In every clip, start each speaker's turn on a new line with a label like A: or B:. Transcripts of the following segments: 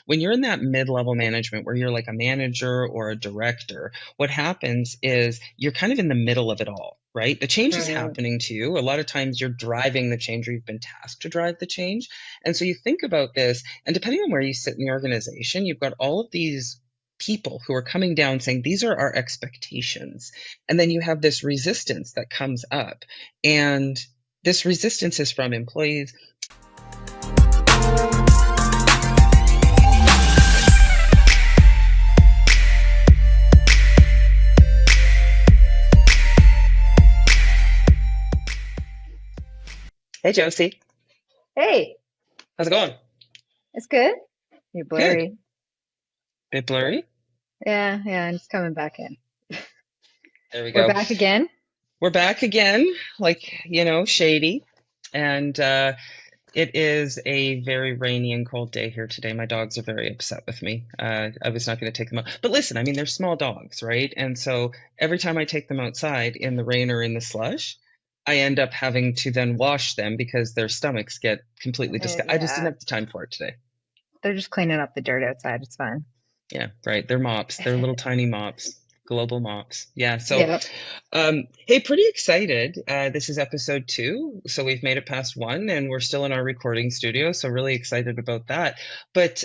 A: when you're in that mid-level management where you're like a manager or a director, what happens is you're kind of in the middle of it all, right? The change is
B: Mhm.
A: happening to you. A lot of times you're driving the change or you've been tasked to drive the change. And so you think about this, and depending on where you sit in the organization, you've got all of these people who are coming down saying, these are our expectations. And then you have this resistance that comes up. And this resistance is from employees. Hey, Josie.
B: Hey,
A: How's it going?
B: it's good. You're
A: Good.
B: blurry.
A: Bit blurry.
B: Yeah, I'm just coming back in.
A: There we
B: We're
A: go.
B: back again.
A: We're back again, like, shady. And it is a very rainy and cold day here today. My dogs are very upset with me. I was not going to take them out. But listen, I mean, they're small dogs, right? And so every time I take them outside in the rain or in the slush, I end up having to then wash them because their stomachs get completely disgusted. I just didn't
B: Yeah,
A: have the time for it today.
B: they're just cleaning up the dirt outside. It's fine.
A: Yeah, right. They're mops. They're little tiny mops, global mops. Yeah. So,
B: Yeah.
A: hey, pretty excited. This is episode 2, so we've made it past 1, and we're still in our recording studio. So really excited about that. But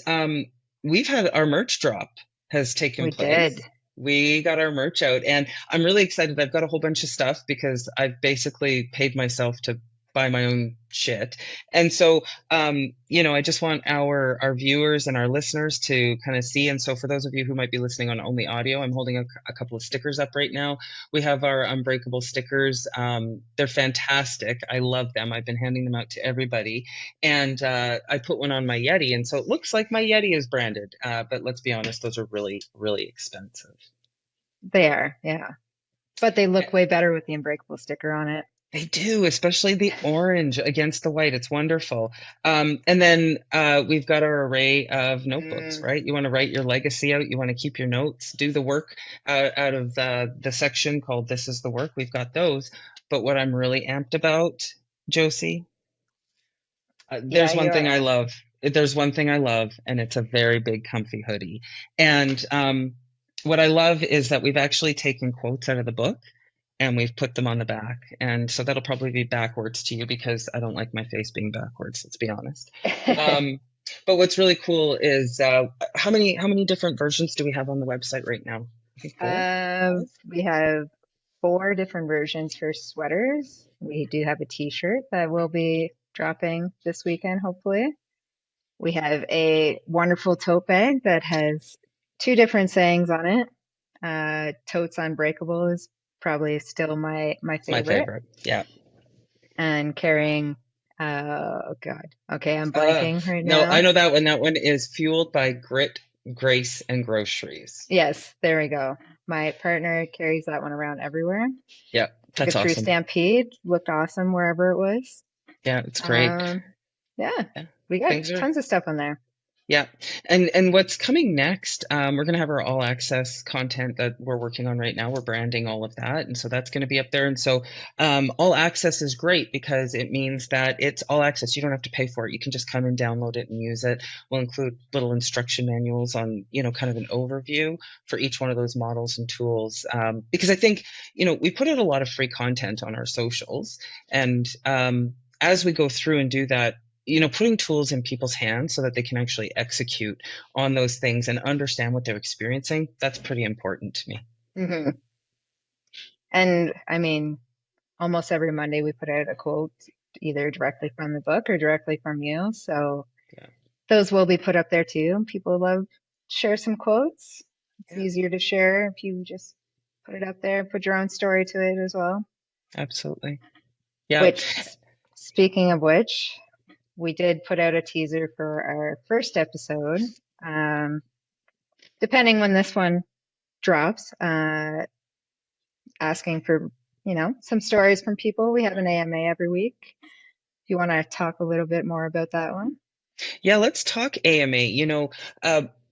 A: we've had our merch drop has taken
B: We did.
A: place. We got our merch out, and I'm really excited. I've got a whole bunch of stuff because I've basically paid myself to buy my own shit. And so I just want our viewers and our listeners to kind of see. And so for those of you who might be listening on only audio, I'm holding a couple of stickers up right now. We have our Unbreakable stickers. They're fantastic. I love them. I've been handing them out to everybody. And I put one on my Yeti, and so it looks like my Yeti is branded. But let's be honest, those are really, really expensive.
B: They are. Yeah. But they look way better with the Unbreakable sticker on it.
A: They do, especially the orange against the white. It's wonderful. And then we've got our array of notebooks,
B: Mm,
A: right? You want to write your legacy out. You want to keep your notes, do the work out of the section called This is the Work. We've got those. But what I'm really amped about, Josie,
B: yeah,
A: there's one
B: you
A: thing I
B: are.
A: love. There's one thing I love, and it's a very big, comfy hoodie. And what I love is that we've actually taken quotes out of the book and we've put them on the back. And so that'll probably be backwards to you because I don't like my face being backwards, let's be honest. Um, but what's really cool is how many different versions do we have on the website right now? I think 4. 5?
B: We have 4 different versions for sweaters. We do have a t-shirt that will be dropping this weekend, hopefully. We have a wonderful tote bag that has 2 different sayings on it. Totes Unbreakable is probably still my
A: It's my
B: favorite.
A: favorite. Yeah.
B: And carrying, oh God. Okay, I'm
A: Uh,
B: blanking right
A: no, I
B: now.
A: know that one. That one is fueled by grit, grace, and groceries.
B: Yes, there we go. My partner carries that one around everywhere.
A: Yeah,
B: Took
A: that's
B: it through
A: awesome.
B: Stampede, looked awesome wherever it was.
A: Yeah, it's great.
B: Um, yeah,
A: Yeah,
B: we got
A: things are.
B: tons of stuff on there.
A: Yeah. And what's coming next, we're going to have our all access content that we're working on right now. We're branding all of that. And so that's going to be up there. And so all access is great because it means that it's all access. You don't have to pay for it. You can just come and download it and use it. We'll include little instruction manuals on, kind of an overview for each one of those models and tools. Because I think, we put out a lot of free content on our socials. And as we go through and do that, putting tools in people's hands so that they can actually execute on those things and understand what they're experiencing, that's pretty important to me.
B: Hmm. And I mean, almost every Monday we put out a quote either directly from the book or directly from you. So
A: Yeah.
B: those will be put up there too. People love to share some quotes. It's
A: Yeah,
B: easier to share if you just put it up there, put your own story to it as well.
A: absolutely. Yeah.
B: Which, speaking of which, we did put out a teaser for our first episode. Um, Depending when this one drops, asking for, some stories from people. We have an AMA every week. If you want to talk a little bit more about that one.
A: Yeah, let's talk AMA.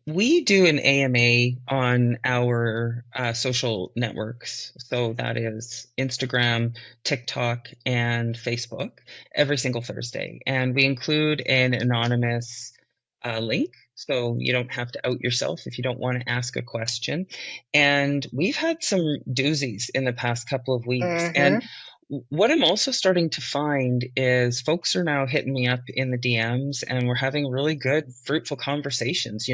A: We do an AMA on our social networks. So that is Instagram, TikTok, and Facebook every single Thursday. And we include an anonymous link so you don't have to out yourself if you don't want to ask a question. And we've had some doozies in the past couple of weeks. And
B: Mm-hmm.
A: what I'm also starting to find is folks are now hitting me up in the DMs and we're having really good, fruitful conversations.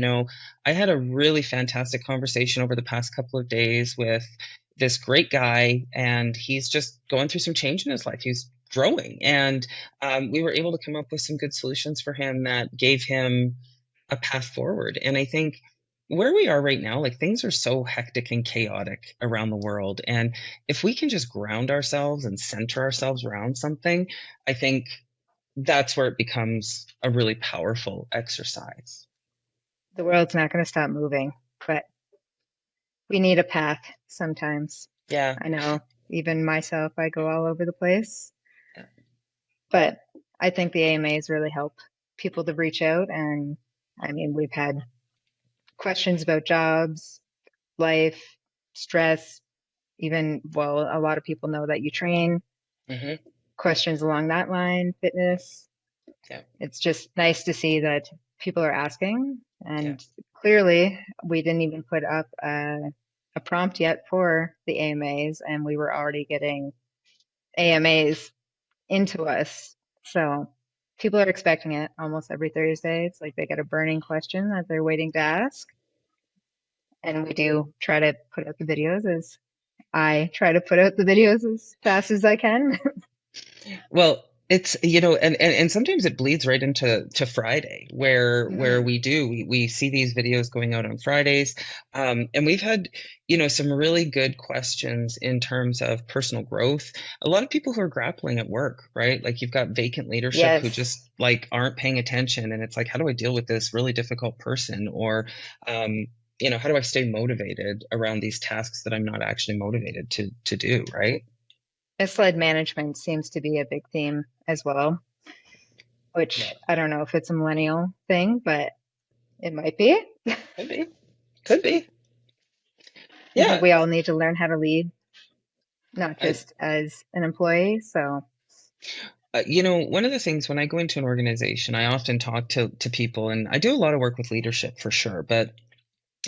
A: I had a really fantastic conversation over the past couple of days with this great guy, and he's just going through some change in his life. He's growing, and we were able to come up with some good solutions for him that gave him a path forward. And I think where we are right now, like things are so hectic and chaotic around the world. And if we can just ground ourselves and center ourselves around something, I think that's where it becomes a really powerful exercise.
B: The world's not going to stop moving, but we need a path sometimes.
A: Yeah.
B: I know, even myself, I go all over the place,
A: Yeah.
B: but I think the AMAs really help people to reach out. And I mean, we've had questions about jobs, life, stress, even, well, a lot of people know that you train,
A: Hmm.
B: questions along that line, fitness.
A: Yeah.
B: It's just nice to see that people are asking.
A: Yeah.
B: And clearly, we didn't even put up a prompt yet for the AMAs, and we were already getting AMAs into us. So people are expecting it almost every Thursday. It's like they get a burning question that they're waiting to ask. And we do try to put out the videos as I try to put out the videos as fast as I can.
A: Well, it's and sometimes it bleeds right into Friday where
B: Mhm.
A: we see these videos going out on Fridays, and we've had some really good questions in terms of personal growth. A lot of people who are grappling at work, right? Like you've got vacant leadership who
B: Yes.
A: just like aren't paying attention, and it's like, how do I deal with this really difficult person? Or how do I stay motivated around these tasks that I'm not actually motivated to do, right?
B: Misled management seems to be a big theme as well,
A: Yeah,
B: which I don't know if it's a millennial thing, but it might be.
A: could be. Could be.
B: I think
A: Yeah.
B: we all need to learn how to lead, not
A: I,
B: just as an employee. So,
A: one of the things when I go into an organization, I often talk to people, and I do a lot of work with leadership for sure, but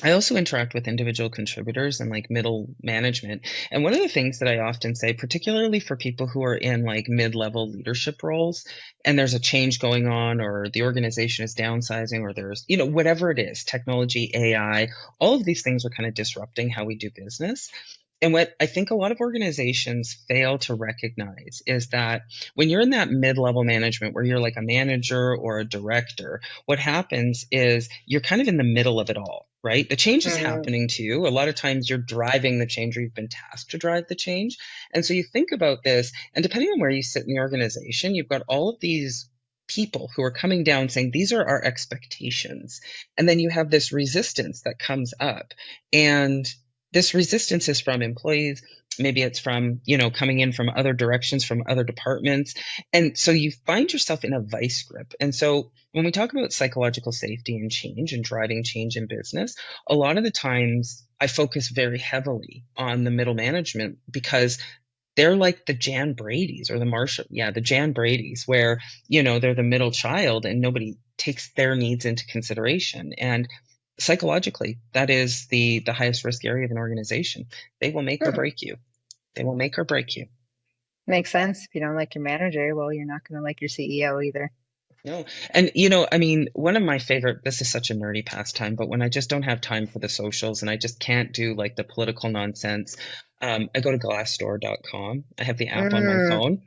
A: I also interact with individual contributors and like middle management. And one of the things that I often say, particularly for people who are in like mid-level leadership roles, and there's a change going on, or the organization is downsizing, or there's, whatever it is, technology, AI, all of these things are kind of disrupting how we do business. And what I think a lot of organizations fail to recognize is that when you're in that mid-level management where you're like a manager or a director, what happens is you're kind of in the middle of it all, right? The change is
B: mm,
A: happening to you. A lot of times you're driving the change or you've been tasked to drive the change. And so you think about this, and depending on where you sit in the organization, you've got all of these people who are coming down saying, these are our expectations. And then you have this resistance that comes up. And this resistance is from employees. Maybe it's from, coming in from other directions, from other departments. And so you find yourself in a vice grip. And so when we talk about psychological safety and change and driving change in business, a lot of the times I focus very heavily on the middle management because they're like the Jan Brady's or the Marshall, yeah, the Jan Brady's, where, they're the middle child and nobody takes their needs into consideration. And psychologically, that is the highest risk area of an organization. They will make or
B: hmm,
A: break you. They will make or break you.
B: makes sense. If you don't like your manager, well, you're not going to like your CEO either.
A: No. And I mean, one of my favorite, this is such a nerdy pastime, but when I just don't have time for the socials and I just can't do like the political nonsense, I go to glassdoor.com. I have the app on my
B: Mm,
A: phone.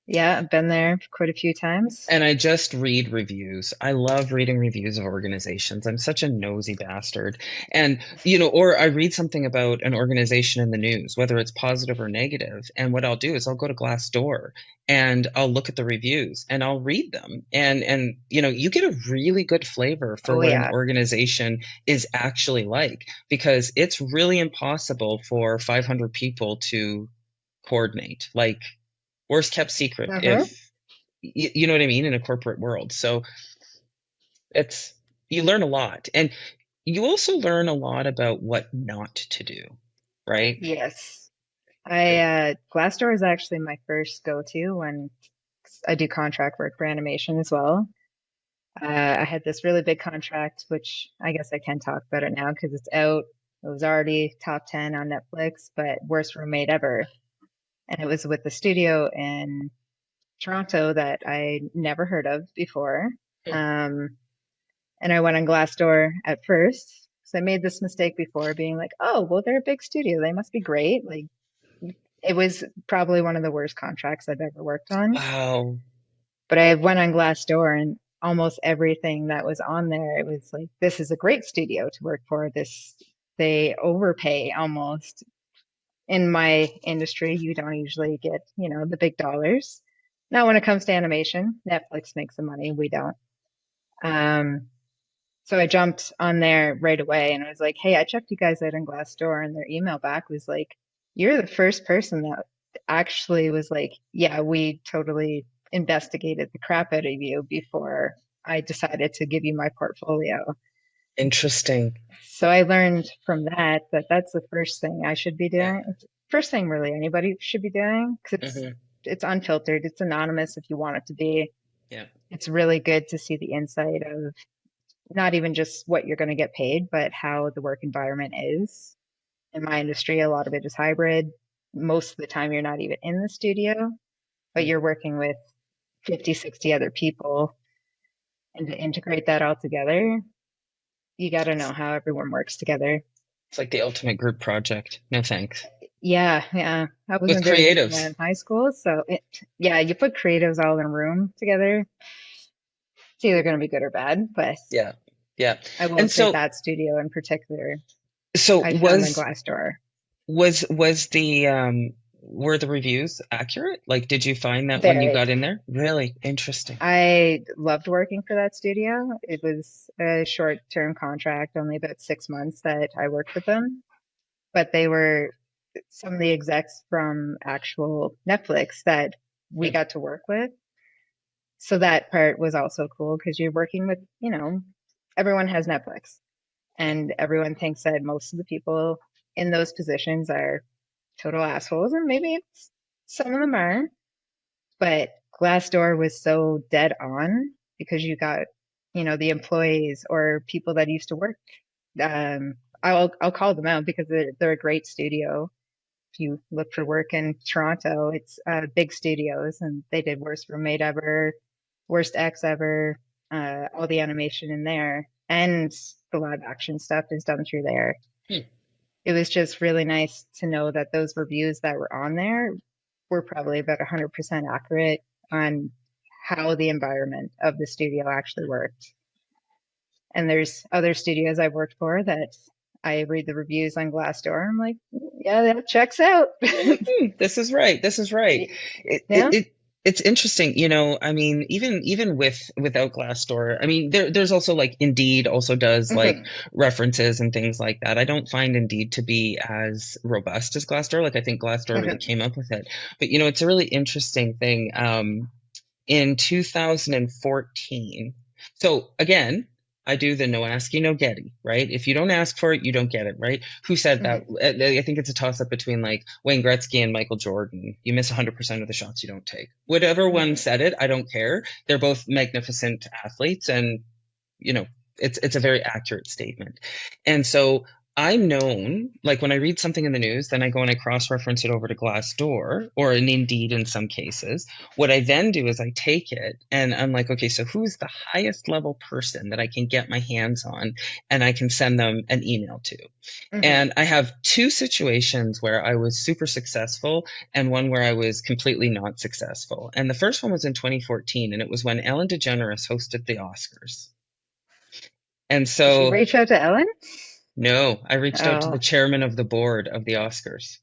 B: yeah, I've been there quite a few times.
A: And I just read reviews. I love reading reviews of organizations. I'm such a nosy bastard. And, or I read something about an organization in the news, whether it's positive or negative. And what I'll do is I'll go to Glassdoor and I'll look at the reviews and I'll read them. And you get a really good flavor for
B: Oh,
A: what an
B: yeah.
A: organization is actually like, because it's really impossible for 500 people to coordinate. Like, worst kept secret
B: Hmm.
A: if you know what I mean, in a corporate world. So it's you learn a lot, and you also learn a lot about what not to do, right?
B: Yes. Glassdoor is actually my first go-to when I do contract work for animation as well. I had this really big contract, which I guess I can talk about it now because it's out. It was already top 10 on Netflix, but worst roommate ever. And it was with the studio in Toronto that I never heard of before.
A: Hmm.
B: Um, and I went on Glassdoor at first. So I made this mistake before being like, oh, well, they're a big studio. They must be great. Like, it was probably one of the worst contracts I've ever worked on.
A: Wow.
B: But I went on Glassdoor and almost everything that was on there, it was like, this is a great studio to work for. They overpay almost. In my industry, you don't usually get, the big dollars. Now, when it comes to animation, Netflix makes the money. We don't. Um, so I jumped on there right away and I was like, hey, I checked you guys out on Glassdoor, and their email back was like, you're the first person that actually was like, yeah, we totally investigated the crap out of you before I decided to give you my portfolio.
A: Interesting.
B: So I learned from that that that's the first thing I should be
A: Yeah.
B: doing. It's the first thing really anybody should be doing because
A: Hmm.
B: it's unfiltered, it's anonymous if you want it to be.
A: Yeah.
B: It's really good to see the insight of not even just what you're going to get paid, but how the work environment is. In my industry, a lot of it is hybrid. Most of the time, you're not even in the studio, but
A: Hmm.
B: you're working with 50, 60 other people. And to integrate that all together, you got to know how everyone works together.
A: It's like the ultimate group project. No thanks.
B: Yeah, yeah. I
A: With
B: wasn't very good at that
A: creatives.
B: in high school. Yeah, you put creatives all in a room together. It's either going to be good or bad, but
A: Yeah. Yeah.
B: I will
A: And
B: say
A: so
B: that studio in particular,
A: so
B: I found on
A: was
B: Glassdoor.
A: was the were the reviews accurate? Like, did you find that when you
B: Very.
A: got in there? Really interesting.
B: I loved working for that studio. It was a short-term contract, only about 6 months that I worked with them, but they were some of the execs from actual Netflix that we
A: Hmm.
B: got to work with. So that part was also cool because you're working with, everyone has Netflix
A: Yeah.
B: and everyone thinks that most of the people in those positions are total assholes, and maybe some of them are, but Glassdoor was so dead on because you got, the employees or people that used to work. I'll call them out because they're a great studio. If you look for work in Toronto, it's big studios, and they did worst roommate ever, worst ex ever, all the animation in there, and the live action stuff is done through there.
A: Hmm.
B: It was just really nice to know that those reviews that were on there were probably about 100% accurate on how the environment of the studio actually worked. And there's other studios I've worked for that I read the reviews on Glassdoor. I'm like, yeah, that checks out.
A: You're like, this is right. This is right. It, it,
B: Yeah.
A: it it's interesting, I mean, even without Glassdoor, I mean, there's also like Indeed also does like
B: Hmm.
A: references and things like that. I don't find Indeed to be as robust as Glassdoor. Like I think Glassdoor really
B: Hmm.
A: came up with it. But it's a really interesting thing. In 2014. So again, I do the no asking, no getting, right? If you don't ask for it, you don't get it, right? Who said that?
B: Hmm.
A: I think it's a toss up between like Wayne Gretzky and Michael Jordan. You miss 100% of the shots you don't take. Whatever one
B: Hmm.
A: said it, I don't care. They're both magnificent athletes, and you know, it's a very accurate statement. And so I'm known, like when I read something in the news, then I go and I cross-reference it over to Glassdoor or in Indeed in some cases. What I then do is I take it and I'm like, okay, so who's the highest level person that I can get my hands on and I can send them an email to?
B: Hmm.
A: And I have two situations where I was super successful and one where I was completely not successful. And the first one was in 2014, and it was when Ellen DeGeneres hosted the Oscars. And
B: Did you
A: so,
B: reach out to Ellen?
A: no, I reached out to the
B: Oh.
A: chairman of the board of the Oscars.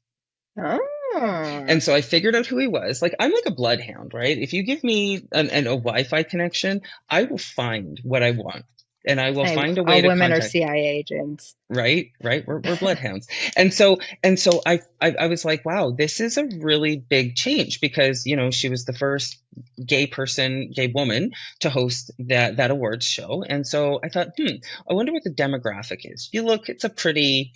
B: Oh.
A: And so I figured out who he was. Like, I'm like a bloodhound, right? If you give me a Wi Fi connection, I will find what I want and I will
B: Hey,
A: find a way
B: all
A: to
B: women are
A: contact.
B: CIA agents.
A: Right. We're bloodhounds. And so I was like, wow, this is a really big change because, she was the first gay woman to host that awards show. And so I thought, I wonder what the demographic is. You look, it's a pretty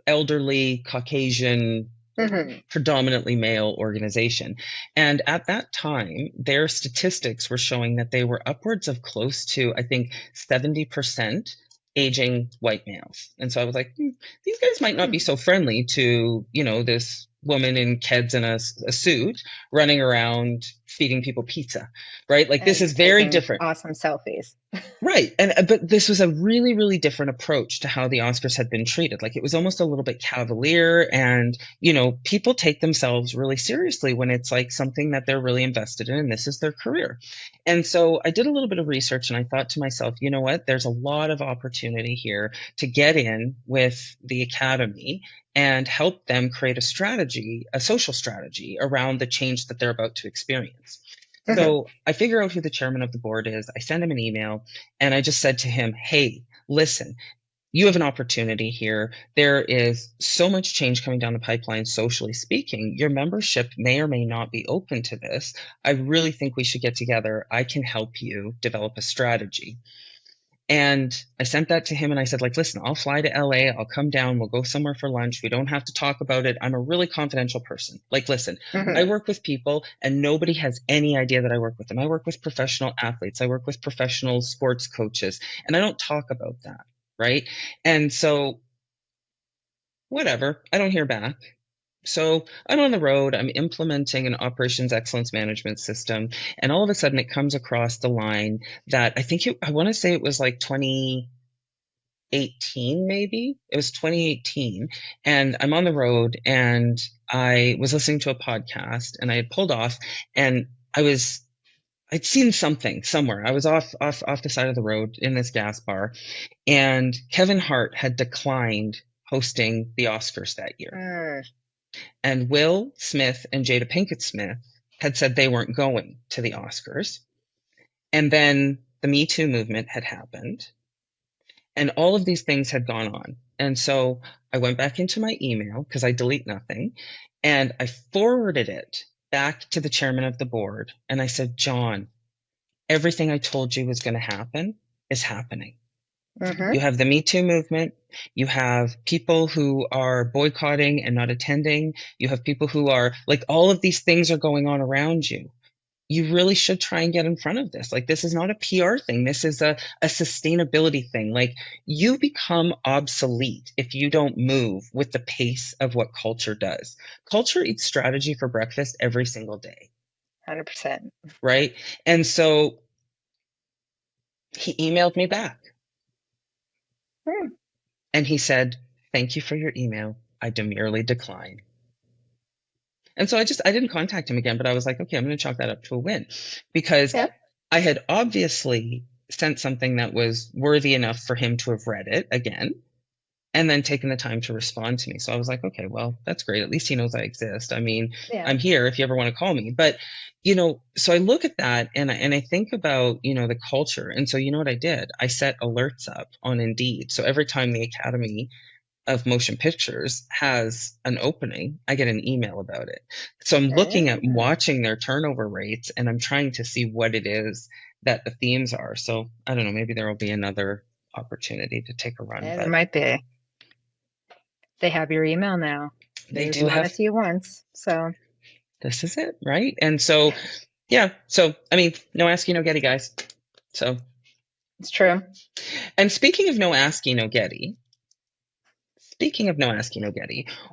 A: elderly Caucasian,
B: Hmm.
A: predominantly male organization. And at that time, their statistics were showing that they were upwards of close to, I think, 70% aging white males. And so I was like, these guys might not be so friendly to, this woman in Keds and a suit running around feeding people pizza, right? Like this is
B: And
A: very
B: taking
A: different.
B: awesome selfies.
A: Right. And but this was a really, really different approach to how the Oscars had been treated. Like it was almost a little bit cavalier and, people take themselves really seriously when it's like something that they're really invested in and this is their career. And so I did a little bit of research and I thought to myself, you know what? There's a lot of opportunity here to get in with the Academy and help them create a strategy, a social strategy around the change that they're about to experience.
B: Hmm.
A: So I figure out who the chairman of the board is. I send him an email and I just said to him, hey, listen, you have an opportunity here. There is so much change coming down the pipeline, socially speaking. Your membership may or may not be open to this. I really think we should get together. I can help you develop a strategy. And I sent that to him and I said, like, listen, I'll fly to LA. I'll come down. We'll go somewhere for lunch. We don't have to talk about it. I'm a really confidential person. Like, listen, I
B: Hmm.
A: work with people and nobody has any idea that I work with them. I work with professional athletes. I work with professional sports coaches and I don't talk about that. Right. And so, whatever, I don't hear back. So I'm on the road, I'm implementing an operations excellence management system, and all of a sudden it comes across the line that I want to say it was like 2018, maybe. It was 2018. And I'm on the road and I was listening to a podcast and I had pulled off and I'd seen something somewhere. I was off the side of the road in this gas bar, and Kevin Hart had declined hosting the Oscars that year.
B: Mm.
A: And Will Smith and Jada Pinkett Smith had said they weren't going to the Oscars. And then the Me Too movement had happened, and all of these things had gone on. And so I went back into my email because I delete nothing, and I forwarded it back to the chairman of the board. And I said, John, everything I told you was going to happen is happening.
B: Hmm.
A: You have the Me Too movement. You have people who are boycotting and not attending. You have people who are like, all of these things are going on around you. You really should try and get in front of this. Like, this is not a PR thing. This is a sustainability thing. Like, you become obsolete if you don't move with the pace of what culture does. Culture eats strategy for breakfast every single day,
B: 100%.
A: right? And so he emailed me back
B: Hmm.
A: and he said, thank you for your email. I demurely decline. And so I didn't contact him again, but I was like, okay, I'm going to chalk that up to a win because
B: Yeah.
A: I had obviously sent something that was worthy enough for him to have read it again and then taken the time to respond to me. So I was like, okay, well, that's great. At least he knows I exist. I mean,
B: Yeah.
A: I'm here if you ever want to call me. But, so I look at that and I think about, the culture. And so you know what I did? I set alerts up on Indeed. So every time the Academy of Motion Pictures has an opening, I get an email about it. So I'm looking at
B: Ah.
A: watching their turnover rates and I'm trying to see what it is that the themes are. So I don't know, maybe there will be another opportunity to take a run,
B: Yeah, there
A: but
B: might be. They have your email now.
A: they
B: They just
A: do
B: want to
A: have
B: see you once. So,
A: this is it, right? And so, yeah, so I mean, no asking, no getty, guys. So,
B: it's true.
A: and speaking of no asking, no getty,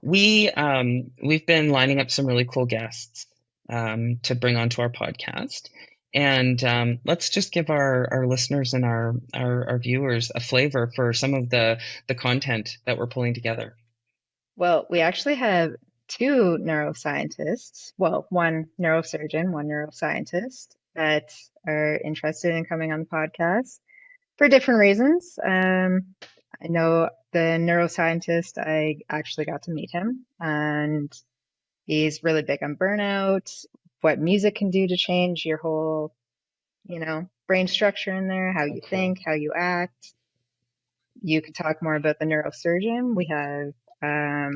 A: we've been lining up some really cool guests to bring onto our podcast, and let's just give our listeners and our viewers a flavor for some of the content that we're pulling together.
B: Well, we actually have two neuroscientists. Well, one neurosurgeon, one neuroscientist that are interested in coming on the podcast for different reasons. I know the neuroscientist, I actually got to meet him, and he's really big on burnout, what music can do to change your whole, brain structure in there, how
A: Oh,
B: you
A: cool.
B: think, how you act. You could talk more about the neurosurgeon. We have a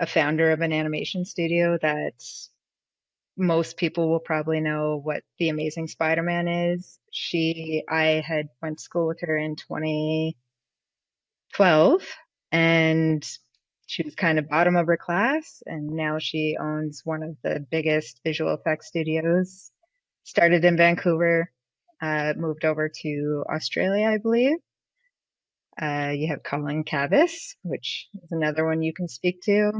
B: founder of an animation studio that most people will probably know what the Amazing Spider-Man is. I had went to school with her in 2012, and She was kind of bottom of her class, and now she owns one of the biggest visual effects studios. Started in Vancouver, moved over to Australia, I believe. You have Colin Cavis, which is another one you can speak to.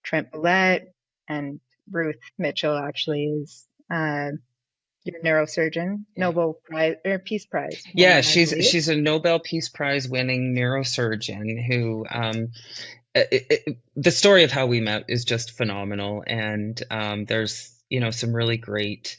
B: Trent Millette and Ruth Mitchell actually is your neurosurgeon,
A: Yeah.
B: Nobel Prize or Peace Prize
A: Yeah,
B: winner, I believe.
A: she's a Nobel Peace Prize winning neurosurgeon who the story of how we met is just phenomenal, and there's some really great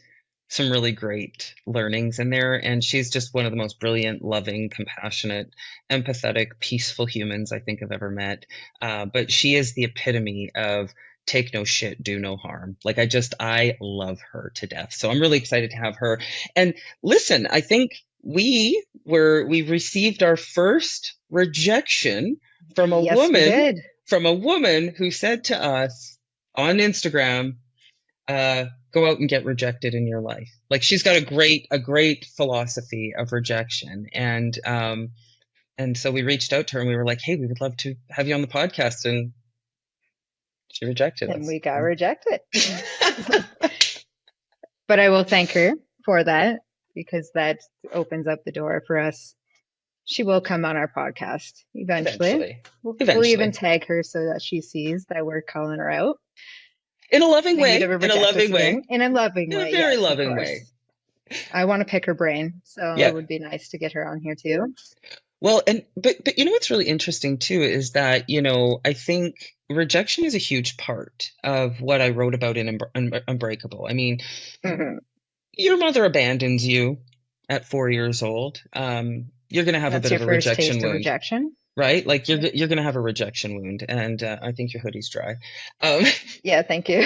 A: learnings in there, and she's just one of the most brilliant, loving, compassionate, empathetic, peaceful humans I think I've ever met. But she is the epitome of take no shit, do no harm. Like I love her to death. So I'm really excited to have her. And listen, I think we received our first rejection from a
B: Yes, we
A: woman
B: did.
A: who said to us on Instagram, go out and get rejected in your life. Like she's got a great philosophy of rejection. And so we reached out to her and we were like, hey, we would love to have you on the podcast. And she rejected
B: And
A: us.
B: we got rejected. But I will thank her for that because that opens up the door for us. She will come on our podcast eventually.
A: Eventually.
B: We'll even
A: Eventually.
B: tag her so that she sees that we're calling her out.
A: In a loving
B: For you to
A: way. In a
B: reject us
A: loving
B: again
A: way.
B: in a loving
A: In a
B: way.
A: very
B: Yes, of
A: loving way.
B: course. I want to pick her brain, so it
A: Yeah.
B: would be nice to get her on here too.
A: Well, and but you know what's really interesting too is that, I think rejection is a huge part of what I wrote about in Unbreakable. I mean,
B: Hmm.
A: your mother abandons you at 4 years old. You're going to have a
B: That's
A: bit
B: your
A: of a
B: first
A: rejection
B: taste of
A: wound,
B: rejection.
A: right? Like
B: Yep.
A: you're going to have a rejection wound, and I think your hoodie's dry. Um,
B: Yeah, thank you.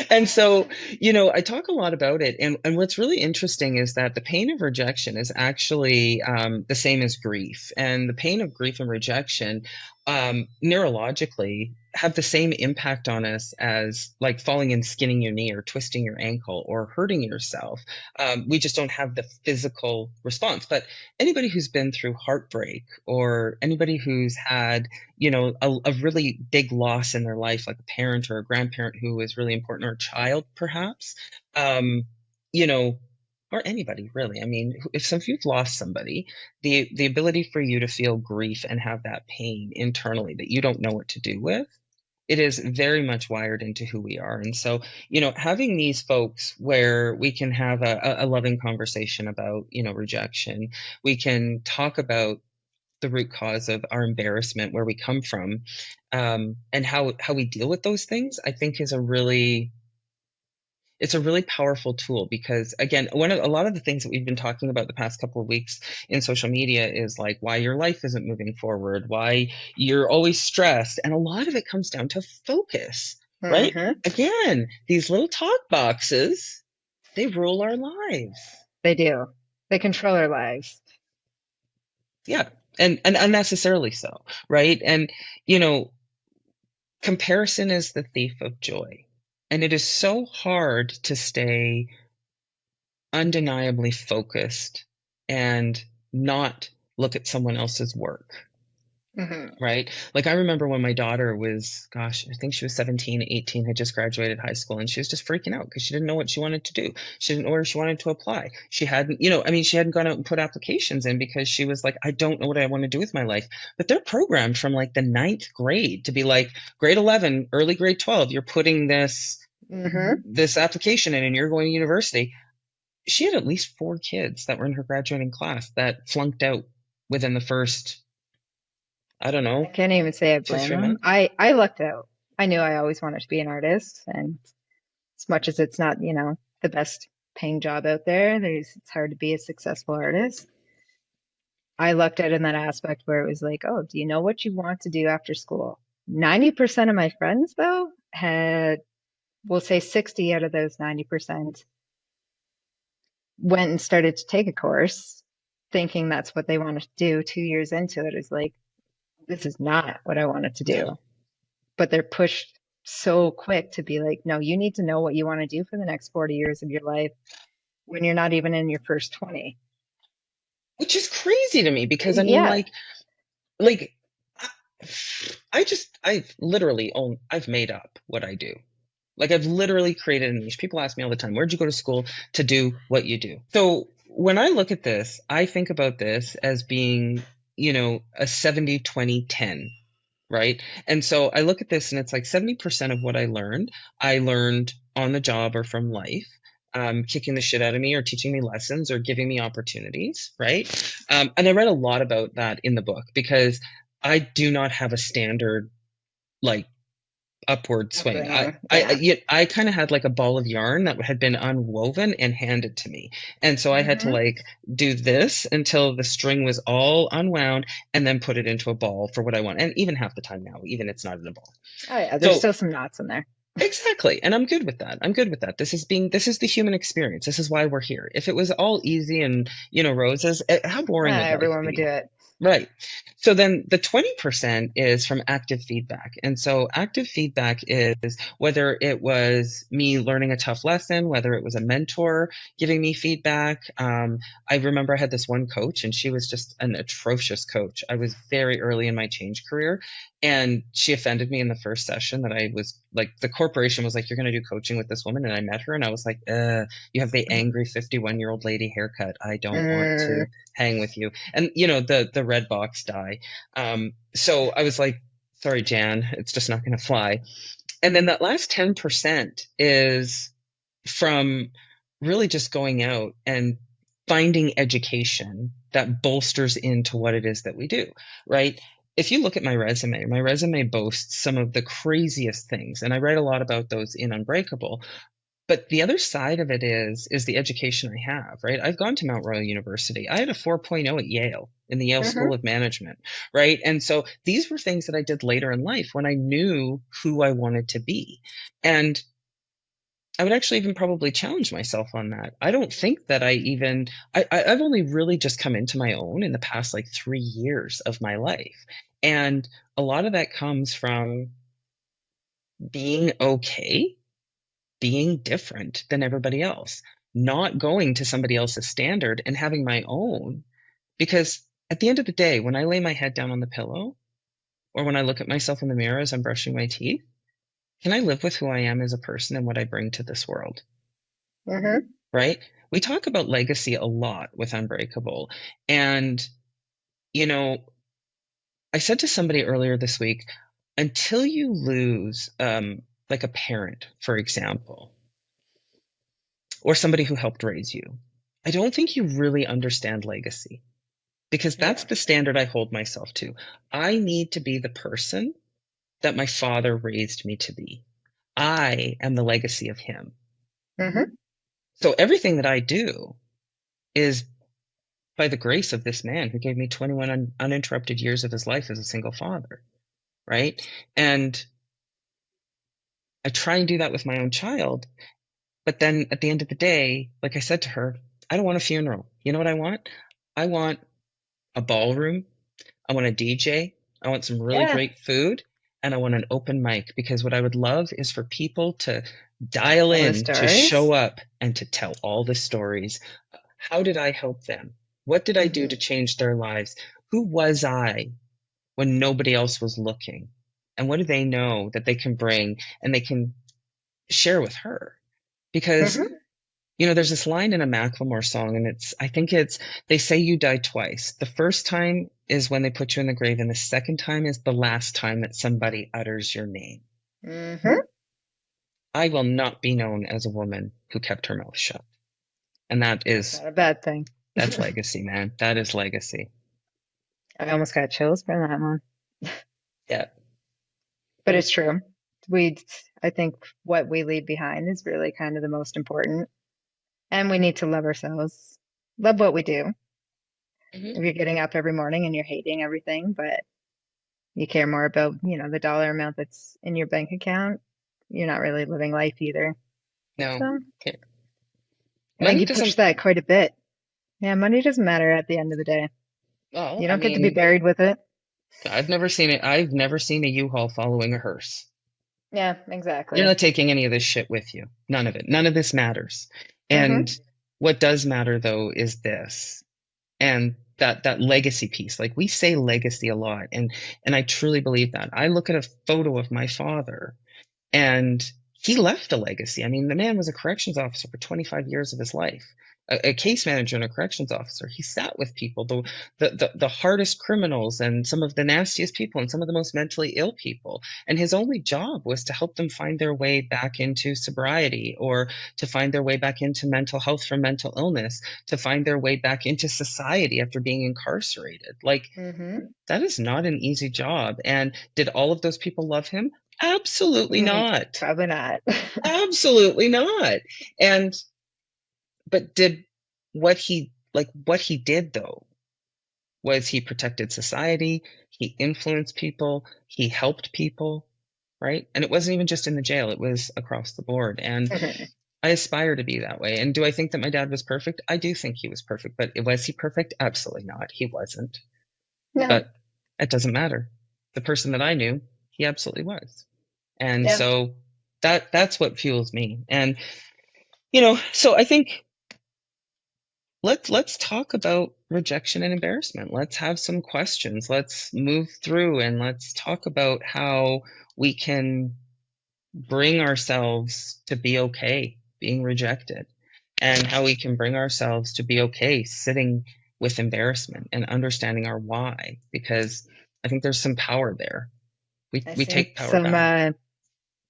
A: and so, I talk a lot about it. And what's really interesting is that the pain of rejection is actually the same as grief. And the pain of grief and rejection, neurologically, have the same impact on us as like falling and skinning your knee or twisting your ankle or hurting yourself. We just don't have the physical response. But anybody who's been through heartbreak or anybody who's had a really big loss in their life, like a parent or a grandparent who is really important, or a child, perhaps, um, you know, or anybody really. I mean, if you've lost somebody, the ability for you to feel grief and have that pain internally that you don't know what to do with, it is very much wired into who we are. And so, having these folks where we can have a loving conversation about, rejection, we can talk about the root cause of our embarrassment, where we come from, and how we deal with those things, I think is it's a really powerful tool. Because again, a lot of the things that we've been talking about the past couple of weeks in social media is like why your life isn't moving forward, why you're always stressed, and a lot of it comes down to focus, right?
B: Hmm.
A: Again, these little talk boxes, they rule our lives.
B: They do. They control our lives.
A: Yeah, and unnecessarily so, right? And you know comparison is the thief of joy. And it is so hard to stay undeniably focused and not look at someone else's work,
B: Hmm.
A: right? Like I remember when my daughter was, gosh, I think she was 17, 18, had just graduated high school, and she was just freaking out because she didn't know what she wanted to do. She didn't know where she wanted to apply. She hadn't, I mean, she hadn't gone out and put applications in because she was like, I don't know what I want to do with my life. But they're programmed from like the ninth grade to be like grade 11, early grade 12, you're putting
B: Hmm.
A: this application in and you're going to university. She had at least 4 kids that were in her graduating class that flunked out within the first, I don't
B: I
A: know,
B: can't even say I
A: two,
B: blame
A: three
B: them.
A: months.
B: I lucked out. I knew I always wanted to be an artist, and as much as it's not, the best paying job out there, it's hard to be a successful artist. I lucked out in that aspect where it was like, oh, do you know what you want to do after school? 90% of my friends, though, had, we'll say 60 out of those 90% went and started to take a course thinking that's what they wanted to do. 2 years into it is like, this is not what I wanted to
A: No.
B: do. But they're pushed so quick to be like, no, you need to know what you want to do for the next 40 years of your life when you're not even in your first 20.
A: Which is crazy to me because I mean,
B: Yeah.
A: like I've literally I've made up what I do. Like I've literally created a niche. People ask me all the time, where'd you go to school to do what you do? So when I look at this, I think about this as being, a 70-20-10, right? And so I look at this and it's like 70% of what I learned on the job or from life. Kicking the shit out of me or teaching me lessons or giving me opportunities, right? And I read a lot about that in the book because I do not have a standard like upward swing. I
B: Upbringing.
A: I
B: Yeah.
A: I kind of had like a ball of yarn that had been unwoven and handed to me. And so I had to
B: Hmm.
A: like do this until the string was all unwound and then put it into a ball for what I want. And even half the time now, even it's not in a ball.
B: Oh yeah, there's
A: So
B: still some knots in there.
A: exactly. And I'm good with that. I'm good with that. This is the human experience. This is why we're here. If it was all easy and, roses, how boring would life
B: Everyone would do
A: be?
B: it.
A: Right. So then the 20% is from active feedback. And so active feedback is whether it was me learning a tough lesson, whether it was a mentor giving me feedback. I remember I had this one coach and she was just an atrocious coach. I was very early in my change career and she offended me in the first session that I was like, the corporation was like, you're going to do coaching with this woman. And I met her and I was like, you have the angry 51-year-old lady haircut. I don't want to
B: Mm,
A: hang with you and the red box die. So I was like, sorry, Jan, it's just not going to fly. And then that last 10% is from really just going out and finding education that bolsters into what it is that we do, right? If you look at my resume boasts some of the craziest things, and I write a lot about those in Unbreakable. But the other side of it is the education I have, right? I've gone to Mount Royal University. I had a 4.0 at Yale in the Yale
B: hmm.
A: School of Management, right? And so these were things that I did later in life when I knew who I wanted to be. And I would actually even probably challenge myself on that. I don't think that I've only really just come into my own in the past like 3 years of my life. And a lot of that comes from being okay being different than everybody else, not going to somebody else's standard and having my own. Because at the end of the day, when I lay my head down on the pillow or when I look at myself in the mirror as I'm brushing my teeth, can I live with who I am as a person and what I bring to this world?
B: Hmm.
A: Right? We talk about legacy a lot with Unbreakable. And, you know, I said to somebody earlier this week, until you lose, like a parent, for example, or somebody who helped raise you, I don't think you really understand legacy because that's
B: Yeah.
A: the standard I hold myself to. I need to be the person that my father raised me to be. I am the legacy of him.
B: Hmm.
A: So everything that I do is by the grace of this man who gave me 21 uninterrupted years of his life as a single father, right? And I try and do that with my own child. But then at the end of the day, like I said to her, I don't want a funeral. You know what I want? I want a ballroom. I want a DJ. I want some really
B: Yeah.
A: great food. And I want an open mic because what I would love is for people to dial
B: Tell the
A: in, to show
B: stories.
A: up, and to tell all the stories. How did I help them? What did I do to
B: Hmm.
A: change their lives? Who was I when nobody else was looking? And what do they know that they can bring and they can share with her? Because
B: Hmm.
A: there's this line in a Macklemore song, and I think it's, they say you die twice. The first time is when they put you in the grave, and the second time is the last time that somebody utters your name.
B: Hmm.
A: I will not be known as a woman who kept her mouth shut. And
B: That's not a bad thing.
A: that's legacy, man. That is legacy.
B: I almost got chills for that one.
A: Yeah.
B: But it's true. We, I think what we leave behind is really kind of the most important. And we need to love ourselves, love what we do.
A: Hmm.
B: If you're getting up every morning and you're hating everything, but you care more about, the dollar amount that's in your bank account, you're not really living life either.
A: No.
B: So
A: Okay.
B: I think
A: Money
B: you push
A: doesn't,
B: that quite a bit. Yeah, money doesn't matter at the end of the day.
A: well,
B: You
A: I
B: don't get to be
A: mean,
B: buried with it.
A: I've never seen it. I've never seen a U-Haul following a hearse.
B: Yeah,
A: You're
B: exactly.
A: not taking any of this shit with you. None of it. None of this matters. And
B: Hmm.
A: what does matter though is this. and that legacy piece. Like we say legacy a lot, and I truly believe that. I look at a photo of my father, and he left a legacy. I mean, the man was a corrections officer for 25 years of his life, a case manager and a corrections officer. He sat with people, the hardest criminals and some of the nastiest people and some of the most mentally ill people. And his only job was to help them find their way back into sobriety, or to find their way back into mental health from mental illness, to find their way back into society after being incarcerated. Like,
B: Mm-hmm.
A: that is not an easy job. And did all of those people love him? Absolutely not.
B: Probably not.
A: Absolutely not. And but did what he did though was he protected society, he influenced people, he helped people, right? And it wasn't even just in the jail, it was across the board. And I aspire to be that way. And do I think that my dad was perfect? I do think he was perfect, but was he perfect? Absolutely not. He wasn't.
B: No.
A: But it doesn't matter. The person that I knew, he absolutely was. And
B: Yep.
A: so that's what fuels me. And so I think let's talk about rejection and embarrassment. Let's have some questions. Let's move through and let's talk about how we can bring ourselves to be okay being rejected, and how we can bring ourselves to be okay sitting with embarrassment and understanding our why, because I think there's some power there.
B: I
A: We
B: think
A: take power
B: some
A: back.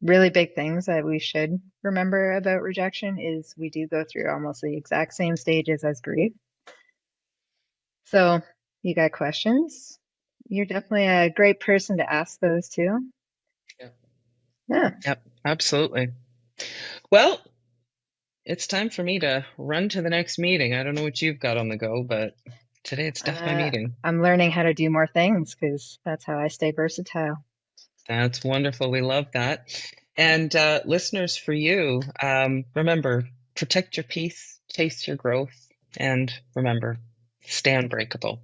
B: really big things that we should remember about rejection is we do go through almost the exact same stages as grief. So, you got questions? You're definitely a great person to ask those to.
A: Yeah.
B: Yeah.
A: Yep, absolutely. Well, it's time for me to run to the next meeting. I don't know what you've got on the go, but today it's Death by Meeting.
B: I'm learning how to do more things because that's how I stay versatile.
A: That's wonderful. We love that. And listeners, for you, remember, protect your peace, chase your growth, and remember, stay unbreakable.